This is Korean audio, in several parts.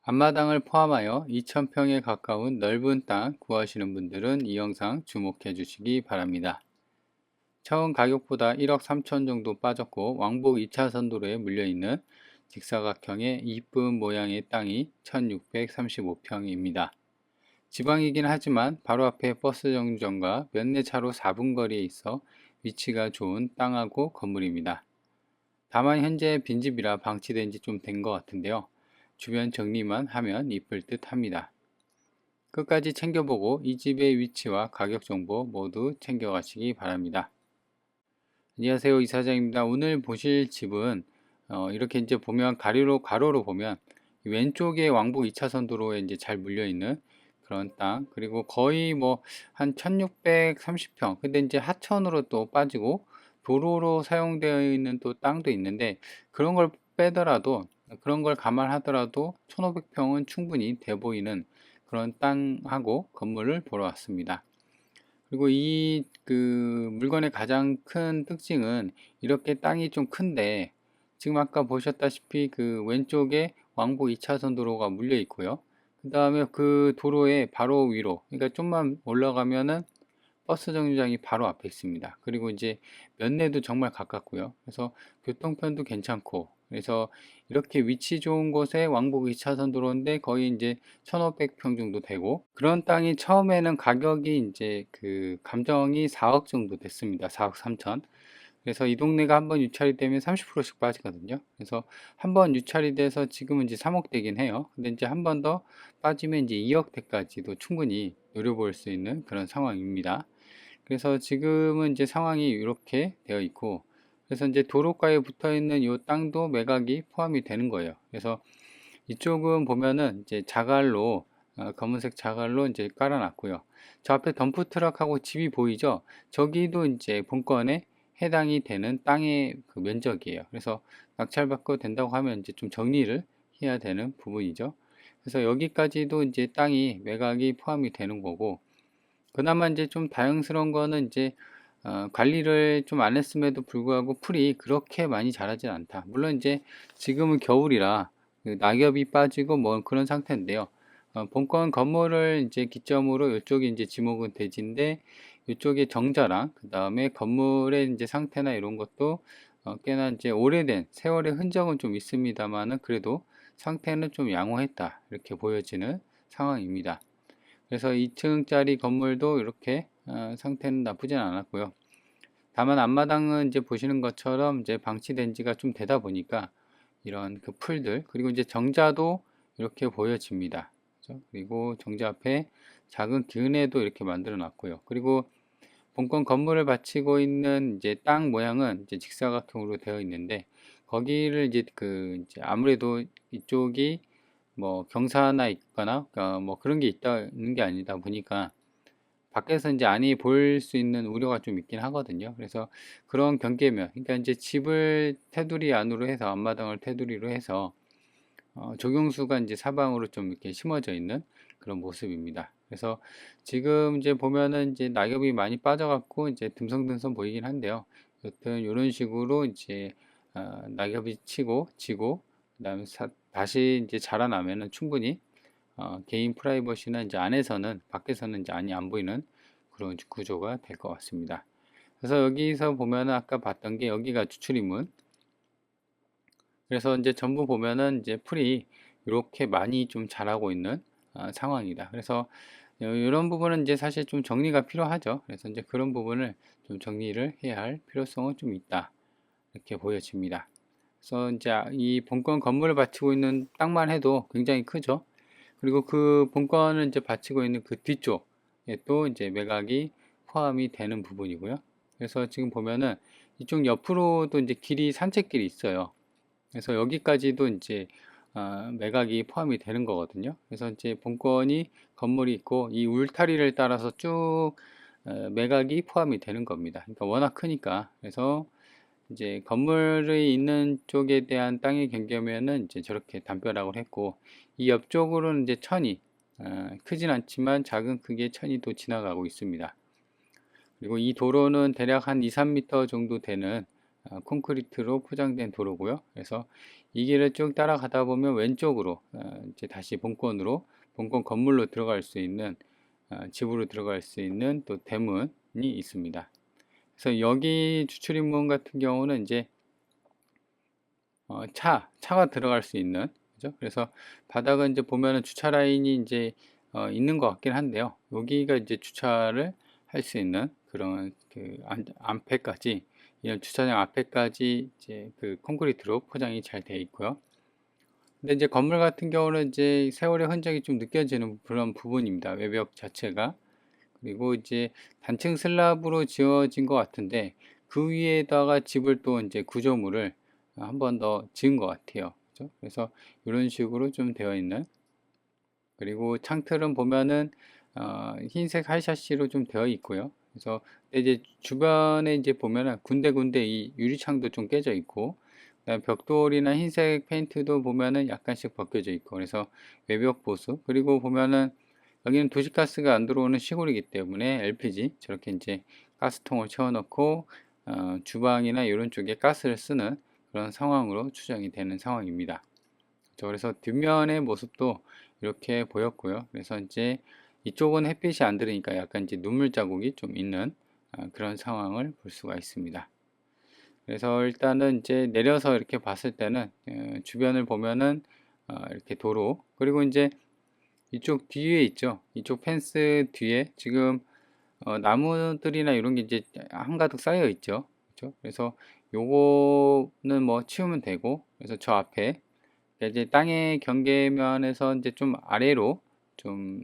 앞마당을 포함하여 2,000평에 가까운 넓은 땅 구하시는 분들은 이 영상 주목해 주시기 바랍니다. 처음 가격보다 1억 3천 정도 빠졌고 왕복 2차선 도로에 물려있는 직사각형의 이쁜 모양의 땅이 1635평입니다. 지방이긴 하지만 바로 앞에 버스 정류장과 몇 내 차로 4분 거리에 있어 위치가 좋은 땅하고 건물입니다. 다만 현재 빈집이라 방치된 지 좀 된 것 같은데요. 주변 정리만 하면 이쁠 듯 합니다. 끝까지 챙겨보고 이 집의 위치와 가격 정보 모두 챙겨가시기 바랍니다. 안녕하세요, 이사장입니다. 오늘 보실 집은 이렇게 이제 보면 가로로 보면 왼쪽에 왕복 2차선 도로에 이제 잘 물려 있는 그런 땅, 그리고 거의 뭐 한 1630평, 근데 이제 하천으로 또 빠지고 도로로 사용되어 있는 또 땅도 있는데, 그런 걸 빼더라도, 그런 걸 감안하더라도 1500평은 충분히 돼 보이는 그런 땅하고 건물을 보러 왔습니다. 그리고 이 물건의 가장 큰 특징은 이렇게 땅이 좀 큰데, 지금 아까 보셨다시피 그 왼쪽에 왕복 2차선 도로가 물려 있고요. 그 다음에 그 도로의 바로 위로, 그러니까 좀만 올라가면은 버스 정류장이 바로 앞에 있습니다. 그리고 이제 면내도 정말 가깝고요. 그래서 교통편도 괜찮고, 그래서 이렇게 위치 좋은 곳에 왕복 2차선 도로인데 거의 이제 1500평 정도 되고, 그런 땅이 처음에는 가격이 이제 그 감정이 4억 정도 됐습니다. 4억 3천. 그래서 이 동네가 한번 유찰이 되면 30%씩 빠지거든요. 그래서 한번 유찰이 돼서 지금은 이제 3억 되긴 해요. 근데 이제 한 번 더 빠지면 이제 2억 대까지도 충분히 노려볼 수 있는 그런 상황입니다. 그래서 지금은 이제 상황이 이렇게 되어 있고, 그래서 이제 도로가에 붙어 있는 이 땅도 매각이 포함이 되는 거예요. 그래서 이쪽은 보면은 이제 자갈로, 검은색 자갈로 이제 깔아놨고요. 저 앞에 덤프트럭하고 집이 보이죠? 저기도 이제 본건에 해당이 되는 땅의 그 면적이에요. 그래서 낙찰받고 된다고 하면 이제 좀 정리를 해야 되는 부분이죠. 그래서 여기까지도 이제 땅이 매각이 포함이 되는 거고, 그나마 이제 좀 다행스러운 거는 이제 관리를 좀 안 했음에도 불구하고 풀이 그렇게 많이 자라진 않다. 물론 이제 지금은 겨울이라 그 낙엽이 빠지고 뭐 그런 상태인데요. 본건 건물을 이제 기점으로 이쪽이 이제 지목은 대지인데, 이쪽에 정자랑 그 다음에 건물의 이제 상태나 이런 것도 꽤나 이제 오래된 세월의 흔적은 좀 있습니다만은 그래도 상태는 좀 양호했다, 이렇게 보여지는 상황입니다. 그래서 2층짜리 건물도 이렇게 상태는 나쁘진 않았고요. 다만 앞마당은 이제 보시는 것처럼 이제 방치된 지가 좀 되다 보니까 이런 그 풀들, 그리고 이제 정자도 이렇게 보여집니다. 그죠? 그리고 정자 앞에 작은 기은에도 이렇게 만들어 놨고요. 그리고 본건 건물을 바치고 있는 이제 땅 모양은 이제 직사각형으로 되어 있는데, 거기를 이제 이제 아무래도 이쪽이 뭐 경사나 있거나 뭐 그런 게 있다는 게 아니다 보니까 밖에서 이제 안이 보일 수 있는 우려가 좀 있긴 하거든요. 그래서 그런 경계면, 그러니까 이제 집을 테두리 안으로 해서, 앞마당을 테두리로 해서 조경수가 이제 사방으로 좀 이렇게 심어져 있는 그런 모습입니다. 그래서 지금 이제 보면은 이제 낙엽이 많이 빠져갖고 이제 듬성듬성 보이긴 한데요. 여튼 이런 식으로 이제 낙엽이 치고 지고 그다음에 다시 이제 자라나면은 충분히 개인 프라이버시나 이제 안에서는, 밖에서는 이제 안이 안 보이는 그런 구조가 될 것 같습니다. 그래서 여기서 보면은 아까 봤던 게 여기가 주출입문. 그래서 이제 전부 보면은 이제 풀이 이렇게 많이 좀 자라고 있는 상황이다. 그래서 이런 부분은 이제 사실 좀 정리가 필요하죠. 그래서 이제 그런 부분을 좀 정리를 해야 할 필요성은 좀 있다, 이렇게 보여집니다. 그래서 이제 이 본건 건물을 바치고 있는 땅만 해도 굉장히 크죠. 그리고 그 본건을 이제 바치고 있는 그 뒤쪽에 또 이제 매각이 포함이 되는 부분이고요. 그래서 지금 보면은 이쪽 옆으로도 이제 길이, 산책길이 있어요. 그래서 여기까지도 이제 매각이 포함이 되는 거거든요. 그래서 이제 본건이 건물이 있고 이 울타리를 따라서 쭉 매각이 포함이 되는 겁니다. 그러니까 워낙 크니까. 그래서 이제 건물이 있는 쪽에 대한 땅의 경계면은 이제 저렇게 담벼락을 했고, 이 옆쪽으로는 이제 천이 크진 않지만 작은 크기의 천이 또 지나가고 있습니다. 그리고 이 도로는 대략 한 2, 3m 정도 되는 콘크리트로 포장된 도로고요. 그래서 이 길을 쭉 따라가다 보면 왼쪽으로 이제 다시 본권 건물로 들어갈 수 있는 집으로 들어갈 수 있는 또 대문이 있습니다. 그래서 여기 주출입문 같은 경우는 이제 차가 들어갈 수 있는, 그죠? 그래서 바닥은 이제 보면은 주차 라인이 이제 있는 것 같긴 한데요. 여기가 이제 주차를 할 수 있는 그런 그 앞에까지, 이런 주차장 앞에까지 이제 그 콘크리트로 포장이 잘 되어 있고요. 근데 이제 건물 같은 경우는 이제 세월의 흔적이 좀 느껴지는 그런 부분입니다. 외벽 자체가. 그리고 이제 단층 슬랍으로 지어진 것 같은데 그 위에다가 집을 또 이제 구조물을 한 번 더 지은 것 같아요. 그죠? 그래서 이런 식으로 좀 되어 있는, 그리고 창틀은 보면은 흰색 하샤시로 좀 되어 있고요. 그래서 이제 주변에 이제 보면은 군데군데 이 유리창도 좀 깨져 있고, 그다음에 벽돌이나 흰색 페인트도 보면은 약간씩 벗겨져 있고, 그래서 외벽 보수, 그리고 보면은 여기는 도시가스가 안 들어오는 시골이기 때문에 LPG 저렇게 이제 가스통을 채워놓고 주방이나 이런 쪽에 가스를 쓰는 그런 상황으로 추정이 되는 상황입니다. 그래서 뒷면의 모습도 이렇게 보였고요. 그래서 이제 이쪽은 햇빛이 안 들으니까 약간 이제 눈물 자국이 좀 있는 그런 상황을 볼 수가 있습니다. 그래서 일단은 이제 내려서 이렇게 봤을 때는 주변을 보면은 이렇게 도로, 그리고 이제 이쪽 뒤에 있죠. 이쪽 펜스 뒤에 지금 나무들이나 이런 게 이제 한가득 쌓여 있죠. 그렇죠? 그래서 요거는 뭐 치우면 되고, 그래서 저 앞에 이제 땅의 경계면에서 이제 좀 아래로 좀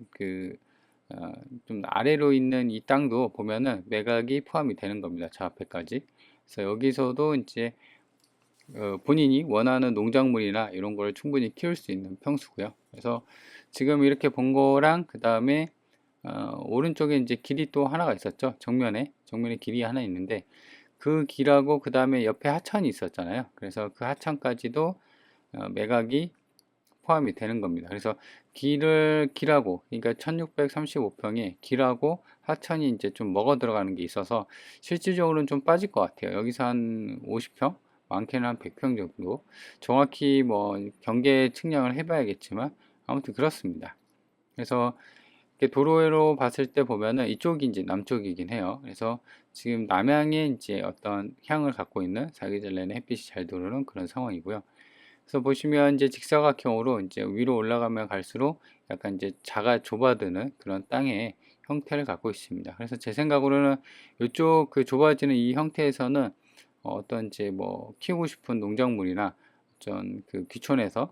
좀 아래로 있는 이 땅도 보면은 매각이 포함이 되는 겁니다. 저 앞에까지. 그래서 여기서도 이제 본인이 원하는 농작물이나 이런 걸 충분히 키울 수 있는 평수고요. 그래서 지금 이렇게 본 거랑 그 다음에 오른쪽에 이제 길이 또 하나가 있었죠. 정면에 길이 하나 있는데 그 길하고 그 다음에 옆에 하천이 있었잖아요. 그래서 그 하천까지도 매각이 포함이 되는 겁니다. 그래서 길하고, 그러니까 1635평에 길하고 하천이 이제 좀 먹어 들어가는 게 있어서 실질적으로는 좀 빠질 것 같아요. 여기서 한 50평? 많게는 한 100평 정도. 정확히 뭐 경계 측량을 해봐야겠지만 아무튼 그렇습니다. 그래서 이렇게 도로로 봤을 때 보면은 이쪽이 이제 남쪽이긴 해요. 그래서 지금 남향에 이제 어떤 향을 갖고 있는 사계절내는 햇빛이 잘 들어오는 그런 상황이고요. 그래서 보시면 이제 직사각형으로 이제 위로 올라가면 갈수록 약간 이제 좁아드는 그런 땅의 형태를 갖고 있습니다. 그래서 제 생각으로는 이쪽 그 좁아지는 이 형태에서는 어떤 이제 뭐 키우고 싶은 농작물이나 어떤 그 귀촌에서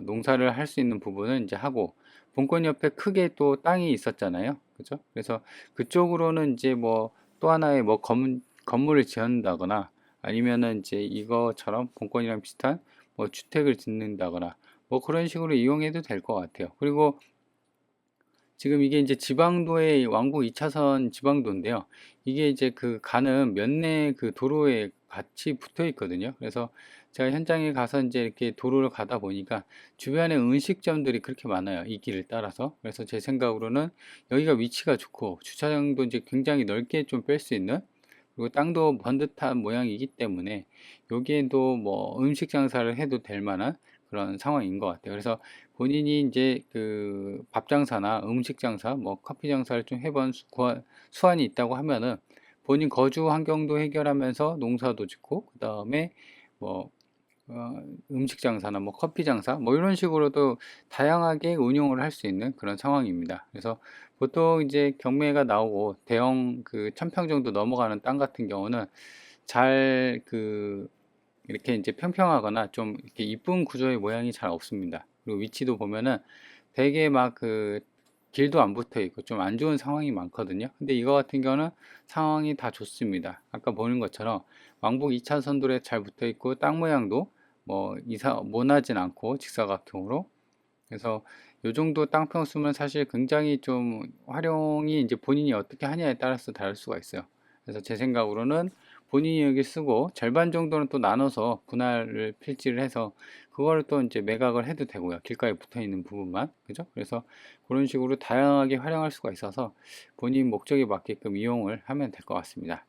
농사를 할 수 있는 부분은 이제 하고, 본권 옆에 크게 또 땅이 있었잖아요. 그죠? 그래서 그쪽으로는 이제 뭐 또 하나의 뭐 건물을 지은다거나 아니면은 이제 이거처럼 본권이랑 비슷한 뭐 주택을 짓는다거나 뭐 그런 식으로 이용해도 될 것 같아요. 그리고 지금 이게 이제 지방도의 왕복 2차선 지방도인데요. 이게 이제 그 가는 면내 그 도로에 같이 붙어 있거든요. 그래서 제가 현장에 가서 이제 이렇게 도로를 가다 보니까 주변에 음식점들이 그렇게 많아요. 이 길을 따라서. 그래서 제 생각으로는 여기가 위치가 좋고 주차장도 이제 굉장히 넓게 좀 뺄 수 있는, 그리고 땅도 번듯한 모양이기 때문에 여기에도 뭐 음식 장사를 해도 될 만한 그런 상황인 것 같아요. 그래서 본인이 이제 그 밥 장사나 음식 장사, 뭐 커피 장사를 좀 해본 수완이 있다고 하면은 본인 거주 환경도 해결하면서 농사도 짓고, 그 다음에 뭐 음식 장사나 뭐 커피 장사 뭐 이런 식으로도 다양하게 운용을 할 수 있는 그런 상황입니다. 그래서 보통 이제 경매가 나오고 대형 그 1000평 정도 넘어가는 땅 같은 경우는 잘 이렇게 이제 평평하거나 좀 이렇게 이쁜 구조의 모양이 잘 없습니다. 그리고 위치도 보면은 되게 막 길도 안 붙어 있고 좀 안 좋은 상황이 많거든요. 근데 이거 같은 경우는 상황이 다 좋습니다. 아까 보는 것처럼 왕복 2차선 도로에 잘 붙어 있고 땅 모양도 뭐 모나진 않고 직사각형으로, 그래서 요 정도 땅 평수면 사실 굉장히 좀 활용이 이제 본인이 어떻게 하냐에 따라서 다를 수가 있어요. 그래서 제 생각으로는 본인이 여기 쓰고 절반 정도는 또 나눠서 분할을 필지를 해서 그거를 또 이제 매각을 해도 되고요. 길가에 붙어 있는 부분만. 그죠? 그래서 그런 식으로 다양하게 활용할 수가 있어서 본인 목적에 맞게끔 이용을 하면 될 것 같습니다.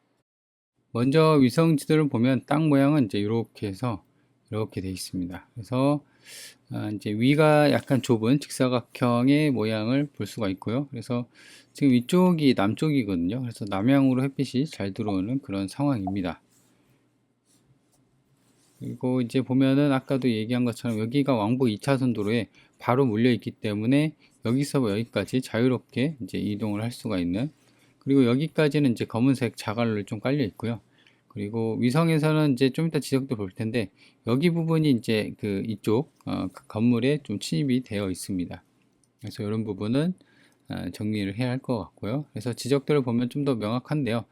먼저 위성 지도를 보면 땅 모양은 이제 이렇게 해서 이렇게 되어 있습니다. 그래서 이제 위가 약간 좁은 직사각형의 모양을 볼 수가 있고요. 그래서 지금 이쪽이 남쪽이거든요. 그래서 남향으로 햇빛이 잘 들어오는 그런 상황입니다. 그리고 이제 보면은 아까도 얘기한 것처럼 여기가 왕복 2차선 도로에 바로 물려 있기 때문에 여기서 여기까지 자유롭게 이제 이동을 할 수가 있는, 그리고 여기까지는 이제 검은색 자갈로 좀 깔려 있고요. 그리고 위성에서는 이제 좀 이따 지적도 볼 텐데 여기 부분이 이제 그 이쪽 그 건물에 좀 침입이 되어 있습니다. 그래서 이런 부분은 정리를 해야 할 것 같고요. 그래서 지적들을 보면 좀 더 명확한데요.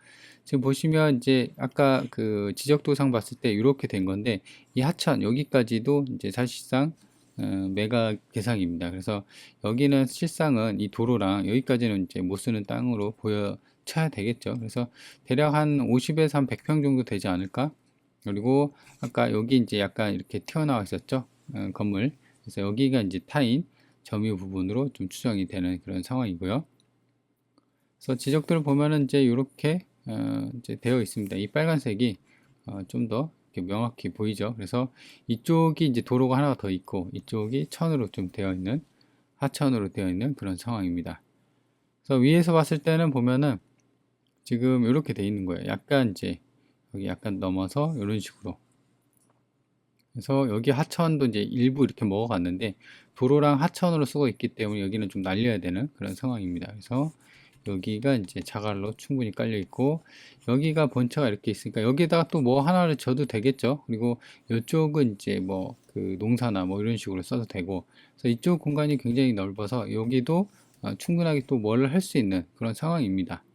지금 보시면 이제 아까 그 지적도상 봤을 때 이렇게 된 건데 이 하천 여기까지도 이제 사실상 매각 대상입니다. 그래서 여기는 실상은 이 도로랑 여기까지는 이제 못 쓰는 땅으로 보여쳐야 되겠죠. 그래서 대략 한 50에서 한 100평 정도 되지 않을까? 그리고 아까 여기 이제 약간 이렇게 튀어나와 있었죠. 건물. 그래서 여기가 이제 타인 점유 부분으로 좀 추정이 되는 그런 상황이고요. 그래서 지적들을 보면은 이제 이렇게 이제 되어 있습니다. 이 빨간색이 좀 더 명확히 보이죠. 그래서 이쪽이 이제 도로가 하나가 더 있고 이쪽이 천으로 좀 되어 있는, 하천으로 되어 있는 그런 상황입니다. 그래서 위에서 봤을 때는 보면은 지금 이렇게 되어 있는 거예요. 약간 이제 여기 약간 넘어서 이런 식으로. 그래서 여기 하천도 이제 일부 이렇게 먹어갔는데 도로랑 하천으로 쓰고 있기 때문에 여기는 좀 날려야 되는 그런 상황입니다. 그래서 여기가 이제 자갈로 충분히 깔려 있고 여기가 본체가 이렇게 있으니까 여기다가 또 뭐 하나를 져도 되겠죠. 그리고 이쪽은 이제 뭐 그 농사나 뭐 이런 식으로 써도 되고, 그래서 이쪽 공간이 굉장히 넓어서 여기도 충분하게 또 뭘 할 수 있는 그런 상황입니다.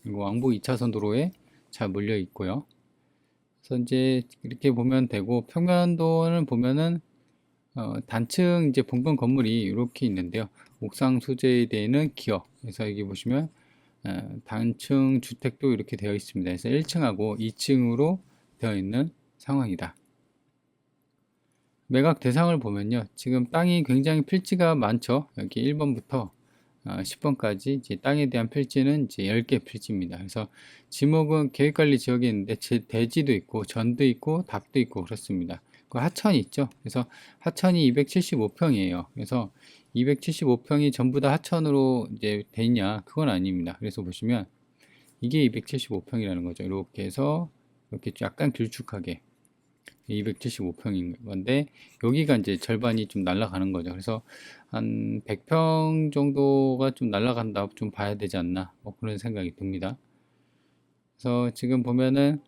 그리고 왕복 2차선 도로에 잘 몰려 있고요. 그래서 이제 이렇게 보면 되고, 평면도는 보면은 단층 이제 본건 건물이 이렇게 있는데요. 옥상 소재에 대한 기업. 그래서 여기 보시면 단층 주택도 이렇게 되어 있습니다. 그래서 1층하고 2층으로 되어 있는 상황이다. 매각 대상을 보면요. 지금 땅이 굉장히 필지가 많죠. 여기 1번부터 10번까지 이제 땅에 대한 필지는 이제 10개 필지입니다. 그래서 지목은 계획관리 지역에 있는데 대지도 있고 전도 있고 답도 있고 그렇습니다. 그 하천이 있죠. 그래서 하천이 275평이에요. 그래서 275평이 전부 다 하천으로 이제 돼 있냐? 그건 아닙니다. 그래서 보시면 이게 275평이라는 거죠. 이렇게 해서 이렇게 약간 길쭉하게 275평인 건데 여기가 이제 절반이 좀 날아가는 거죠. 그래서 한 100평 정도가 좀 날아간다 좀 봐야 되지 않나 뭐 그런 생각이 듭니다. 그래서 지금 보면은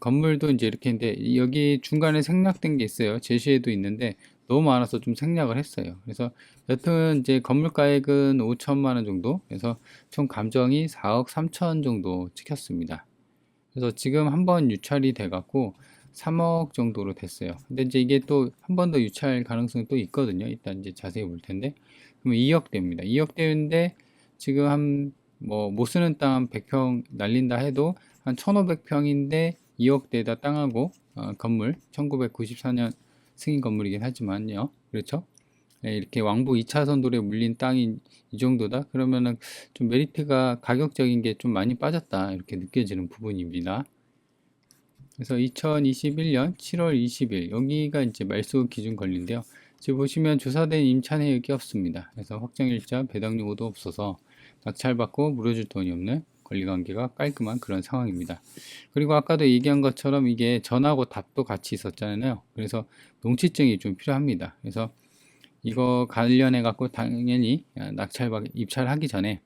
건물도 이제 이렇게 있는데 여기 중간에 생략된 게 있어요. 제시에도 있는데 너무 많아서 좀 생략을 했어요. 그래서 여튼 이제 건물 가액은 5천만 원 정도, 그래서 총 감정이 4억 3천 정도 찍혔습니다. 그래서 지금 한번 유찰이 돼 갖고 3억 정도로 됐어요. 근데 이제 이게 또 한 번 더 유찰 가능성이 또 있거든요. 일단 이제 자세히 볼 텐데. 그러면 2억 대입니다. 2억 대인데 지금 한 뭐 못 쓰는 땅 100평 날린다 해도 한 1,500평인데 2억 대에다 땅하고 건물 1994년 승인 건물이긴 하지만요. 그렇죠? 네, 이렇게 왕복 2차선 도로에 물린 땅이 이 정도다? 그러면은 좀 메리트가 가격적인 게 좀 많이 빠졌다. 이렇게 느껴지는 부분입니다. 그래서 2021년 7월 20일 여기가 이제 말소 기준 권리인데요. 지금 보시면 조사된 임차 내역이 없습니다. 그래서 확정일자 배당 요구도 없어서 낙찰받고 물어줄 돈이 없는 권리관계가 깔끔한 그런 상황입니다. 그리고 아까도 얘기한 것처럼 이게 전하고 답도 같이 있었잖아요. 그래서 농취증이 좀 필요합니다. 그래서 이거 관련해 갖고 당연히 입찰하기 전에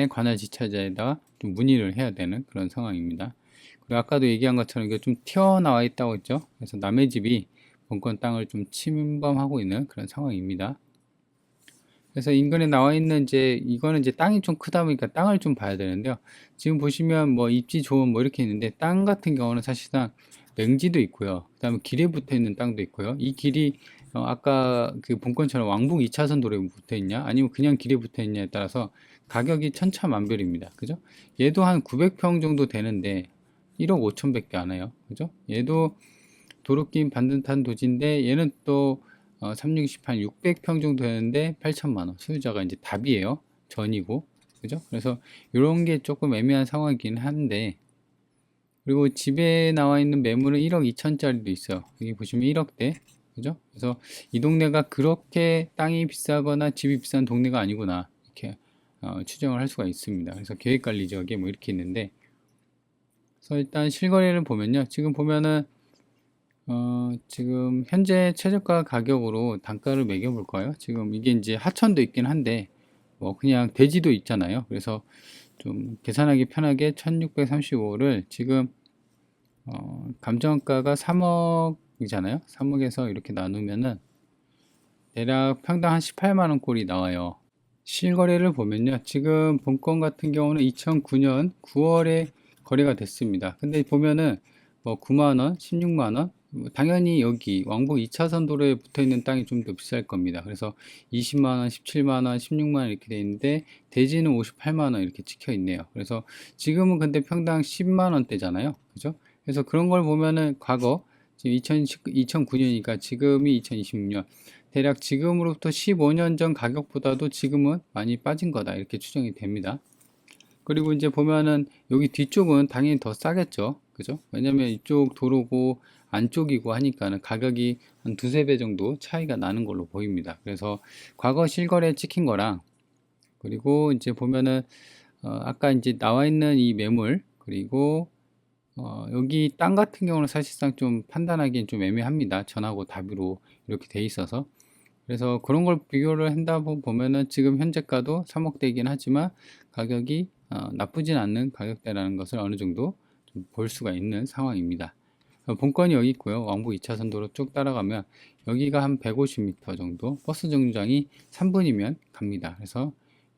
관할 지자체에다가 좀 문의를 해야 되는 그런 상황입니다. 그리고 아까도 얘기한 것처럼 이게 좀 튀어나와 있다고 했죠. 그래서 남의 집이 본권 땅을 좀 침범하고 있는 그런 상황입니다. 그래서 인근에 나와 있는 이제 이거는 이제 땅이 좀 크다 보니까 땅을 좀 봐야 되는데요. 지금 보시면 뭐 입지 좋은 뭐 이렇게 있는데 땅 같은 경우는 사실상 맹지도 있고요. 그다음에 길에 붙어 있는 땅도 있고요. 이 길이 아까 그 본권처럼 왕복 2차선 도로에 붙어 있냐 아니면 그냥 길에 붙어 있냐에 따라서 가격이 천차만별입니다. 그죠? 얘도 한 900평 정도 되는데 1억 5천밖에 안 해요. 그죠? 얘도 도로낌 반듯한 도지인데 얘는 또 3, 6, 18, 600평 정도 되는데 8천만 원. 소유자가 이제 답이에요. 전이고. 그죠? 그래서 이런 게 조금 애매한 상황이긴 한데, 그리고 집에 나와 있는 매물은 1억 2천짜리도 있어요. 여기 보시면 1억대. 그죠? 그래서 이 동네가 그렇게 땅이 비싸거나 집이 비싼 동네가 아니구나. 이렇게 추정을 할 수가 있습니다. 그래서 계획관리 지역에 뭐 이렇게 있는데, 그래서 일단 실거래를 보면요. 지금 보면은 지금 현재 최저가 가격으로 단가를 매겨 볼까요? 지금 이게 이제 하천도 있긴 한데 뭐 그냥 대지도 있잖아요. 그래서 좀 계산하기 편하게 1635를 지금 감정가가 3억이잖아요. 3억에서 이렇게 나누면은 대략 평당 한 18만 원 꼴이 나와요. 실거래를 보면요. 지금 본건 같은 경우는 2009년 9월에 거래가 됐습니다. 근데 보면은 뭐 9만 원, 16만 원, 당연히 여기 왕복 2차선 도로에 붙어 있는 땅이 좀 더 비쌀 겁니다. 그래서 20만 원, 17만 원, 16만 원 이렇게 돼 있는데 대지는 58만 원 이렇게 찍혀 있네요. 그래서 지금은 근데 평당 10만 원대잖아요. 그죠? 그래서 그런 걸 보면은 과거 지금 2009년이니까 지금이 2026년 대략 지금으로부터 15년 전 가격보다도 지금은 많이 빠진 거다 이렇게 추정이 됩니다. 그리고 이제 보면은 여기 뒤쪽은 당연히 더 싸겠죠. 그죠? 왜냐면 이쪽 도로고 안쪽이고 하니까는 가격이 한 두세 배 정도 차이가 나는 걸로 보입니다. 그래서 과거 실거래 찍힌 거랑 그리고 이제 보면은 아까 이제 나와 있는 이 매물 그리고 여기 땅 같은 경우는 사실상 좀 판단하기엔 좀 애매합니다. 전하고 답으로 이렇게 돼 있어서 그래서 그런 걸 비교를 한다 보면은 지금 현재가도 3억대이긴 하지만 가격이 나쁘진 않는 가격대라는 것을 어느 정도 좀 볼 수가 있는 상황입니다. 본건이 여기 있고요. 왕복 2차선 도로 쭉 따라가면 여기가 한 150m 정도 버스 정류장이 3분이면 갑니다. 그래서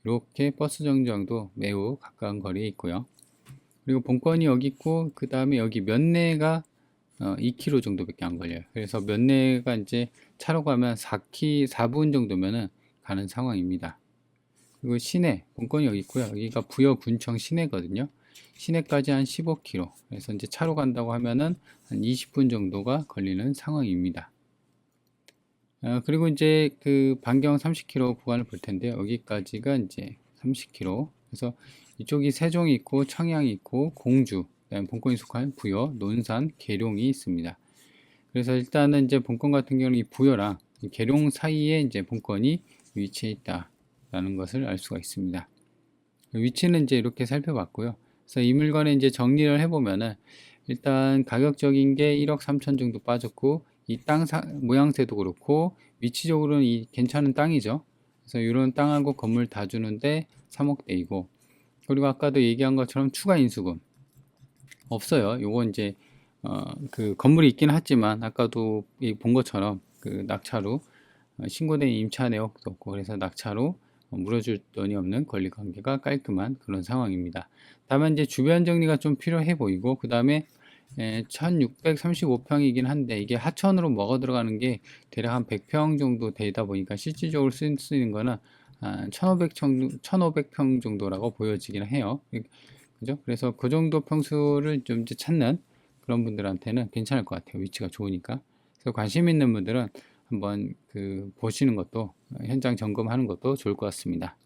이렇게 버스 정류장도 매우 가까운 거리에 있고요. 그리고 본건이 여기 있고 그 다음에 여기 면내가 2km 정도밖에 안 걸려요. 그래서 면내가 이제 차로 가면 4분 정도면은 가는 상황입니다. 그리고 시내, 본건이 여기 있고요. 여기가 부여 군청 시내거든요. 시내까지 한 15km. 그래서 이제 차로 간다고 하면은 한 20분 정도가 걸리는 상황입니다. 그리고 이제 그 반경 30km 구간을 볼 텐데요. 여기까지가 이제 30km. 그래서 이쪽이 세종이 있고 청양이 있고 공주, 그다음에 본건이 속한 부여, 논산, 계룡이 있습니다. 그래서 일단은 이제 본건 같은 경우는 이 부여랑 이 계룡 사이에 이제 본건이 위치해 있다라는 것을 알 수가 있습니다. 위치는 이제 이렇게 살펴봤고요. 그래서 이 물건에 이제 정리를 해보면은 일단 가격적인 게 1억 3천 정도 빠졌고 이 땅 모양새도 그렇고 위치적으로는 이 괜찮은 땅이죠. 그래서 이런 땅하고 건물 다 주는데 3억대이고 그리고 아까도 얘기한 것처럼 추가 인수금 없어요. 요거 이제 그 건물이 있긴 하지만 아까도 본 것처럼 그 낙차로 신고된 임차 내역도 없고 그래서 낙차로 물어줄 돈이 없는 권리관계가 깔끔한 그런 상황입니다. 다만 이제 주변 정리가 좀 필요해 보이고 그 다음에 1635평이긴 한데 이게 하천으로 먹어 들어가는 게 대략 한 100평 정도 되다 보니까 실질적으로 쓰이는 거는 한 1500평 정도라고 보여지긴 해요. 그죠? 그래서 그 정도 평수를 좀 이제 찾는 그런 분들한테는 괜찮을 것 같아요. 위치가 좋으니까. 그래서 관심 있는 분들은 한번 그 보시는 것도 현장 점검하는 것도 좋을 것 같습니다.